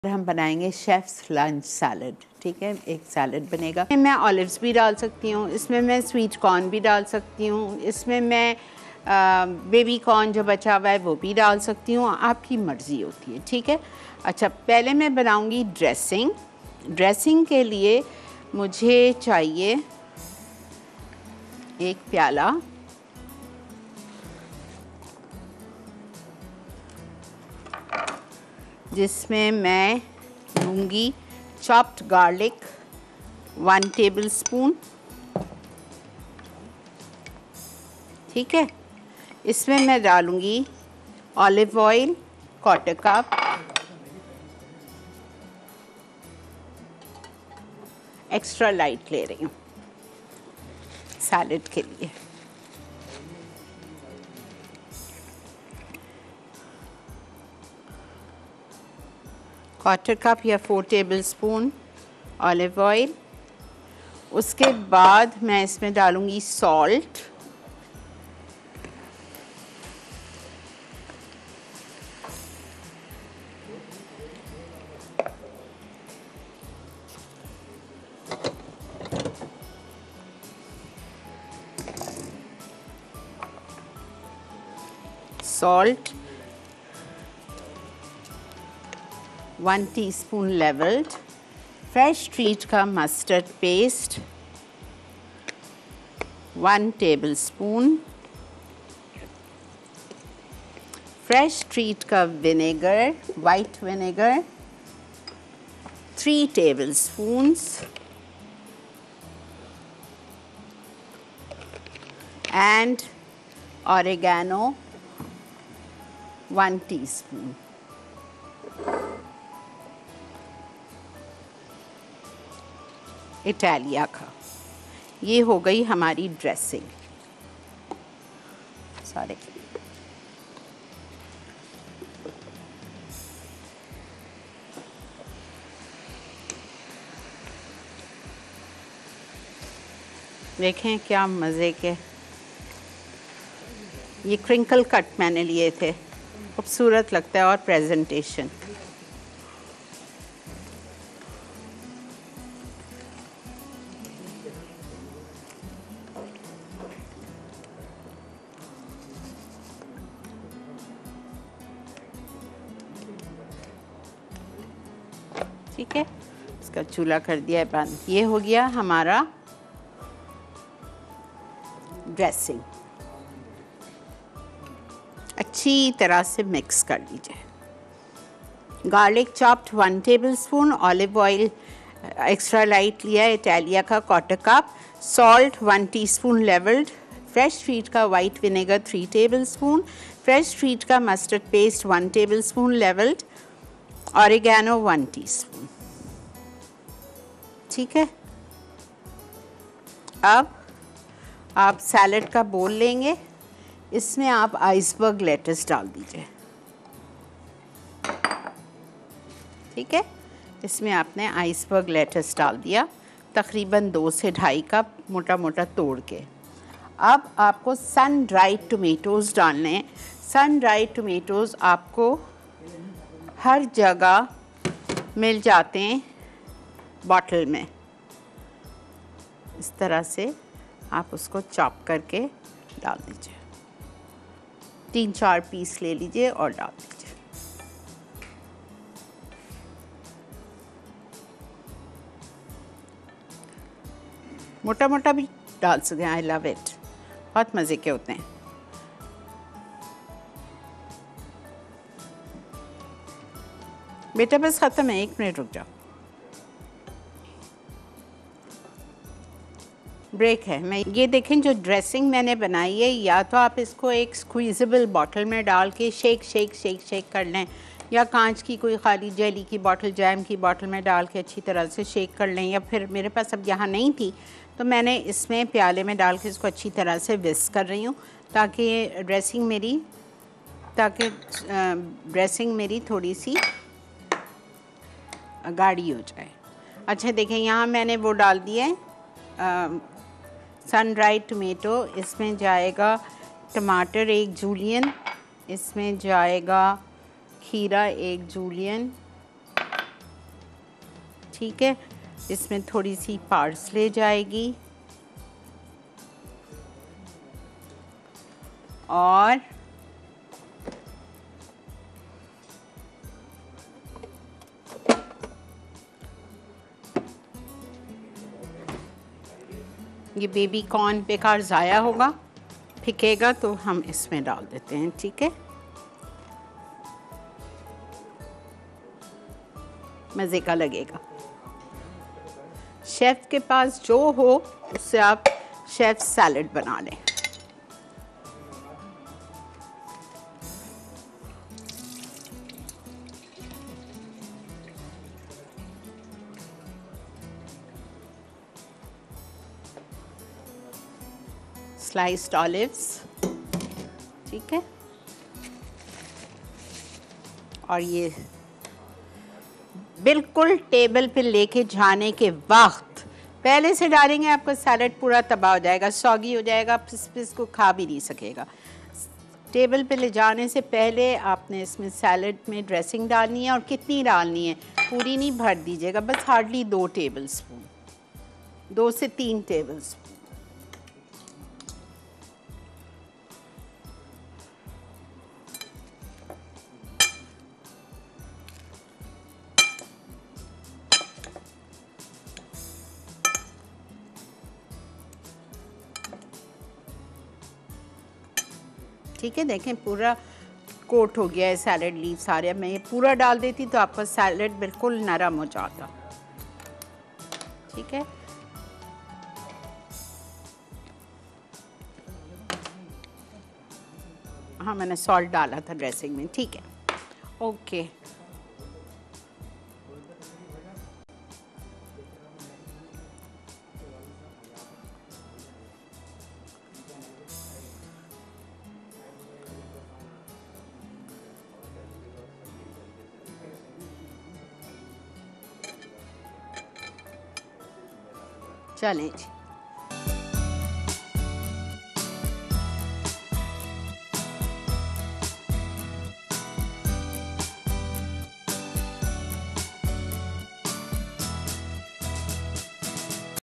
हम बनाएंगे chefs lunch salad. ठीक है, एक सैलड बनेगा। मैं ऑलिव्स भी डाल सकती हूँ, इसमें मैं स्वीट कॉर्न भी डाल सकती हूँ, इसमें मैं बेबी कॉर्न जो बचा हुआ है वो भी डाल सकती हूँ, आपकी मर्ज़ी होती है। ठीक है, अच्छा पहले मैं बनाऊँगी ड्रेसिंग। ड्रेसिंग के लिए मुझे चाहिए एक प्याला जिसमें मैं लूँगी चॉप्ड गार्लिक 1 टेबलस्पून। ठीक है, इसमें मैं डालूँगी olive oil 1/4 cup, extra light ले रही हूँ सैलड के लिए। क्वार्टर कप या 4 टेबलस्पून ऑलिव ऑयल। उसके बाद मैं इसमें डालूँगी salt, salt 1 teaspoon levelled, fresh treat का mustard paste 1 tablespoon, fresh treat का vinegar white vinegar 3 tablespoons and oregano 1 teaspoon. Italia का। ये हो गई हमारी ड्रेसिंग। सॉरी, देखें क्या मज़े के ये क्रिंकल कट मैंने लिए थे, खूबसूरत लगता है और प्रेजेंटेशन। ठीक है, इसका चूल्हा कर दिया है बंद। ये हो गया हमारा ड्रेसिंग। अच्छी तरह से मिक्स कर लीजिए। Garlic chopped 1 tablespoon, olive oil extra light लिया है इटालिया का 1/4 cup, salt 1 teaspoon levelled, fresh treat का white vinegar 3 tablespoon, fresh treat का mustard paste 1 tablespoon levelled, oregano 1 teaspoon. ठीक है, अब आप सैलड का बोल लेंगे, इसमें आप आइसबर्ग लेटस डाल दीजिए। ठीक है, इसमें आपने आइसबर्ग लेटस डाल दिया, तकरीबन 2 से 2.5 कप मोटा मोटा तोड़ के। अब आपको सन ड्राइड टोमेटोज़ डालने हैं। सन ड्राइड टोमेटोज़ आपको हर जगह मिल जाते हैं बॉटल में। इस तरह से आप उसको चॉप करके डाल दीजिए। 3-4 पीस ले लीजिए और डाल दीजिए। मोटा मोटा भी डाल सकते हैं, आई लव इट, बहुत मज़े के होते हैं। बेटा बस ख़त्म है, 1 मिनट रुक जाओ, ब्रेक है। मैं ये देखें जो ड्रेसिंग मैंने बनाई है, या तो आप इसको एक स्क्वीजेबल बॉटल में डाल के शेक शेक शेक शेक कर लें, या कांच की कोई खाली जेली की बॉटल, जैम की बॉटल में डाल के अच्छी तरह से शेक कर लें, या फिर मेरे पास अब यहाँ नहीं थी तो मैंने इसमें प्याले में डाल के इसको अच्छी तरह से विस्क कर रही हूँ ताकि ड्रेसिंग मेरी थोड़ी सी गाढ़ी हो जाए। अच्छा देखें, यहाँ मैंने वो डाल दिया है सन ड्राइड टोमेटो। इसमें जाएगा टमाटर 1 जूलियन, इसमें जाएगा खीरा 1 जूलियन, ठीक है, इसमें थोड़ी सी पार्सले जाएगी और ये बेबी कॉर्न बेकार ज़ाया होगा, फिकेगा तो हम इसमें डाल देते हैं। ठीक है, मज़े का लगेगा। शेफ़ के पास जो हो उससे आप शेफ़ सैलड बना लें। स्लाइस्ड ऑलिव्स, ठीक है, और ये बिल्कुल टेबल पे लेके जाने के वक्त पहले से डालेंगे, आपका सैलड पूरा तबाह हो जाएगा, सॉगी हो जाएगा, पिस पिस को खा भी नहीं सकेगा। टेबल पे ले जाने से पहले आपने इसमें सैलड में ड्रेसिंग डालनी है, और कितनी डालनी है, पूरी नहीं भर दीजिएगा, बस हार्डली 2 टेबलस्पून, 2 से 3 टेबलस्पून। ठीक है, देखें पूरा कोट हो गया है सैलड लीव सारे। मैं ये पूरा डाल देती तो आपका सैलड बिल्कुल नरम हो जाता। ठीक है, हाँ मैंने सॉल्ट डाला था ड्रेसिंग में। ठीक है, ओके। चलें जी।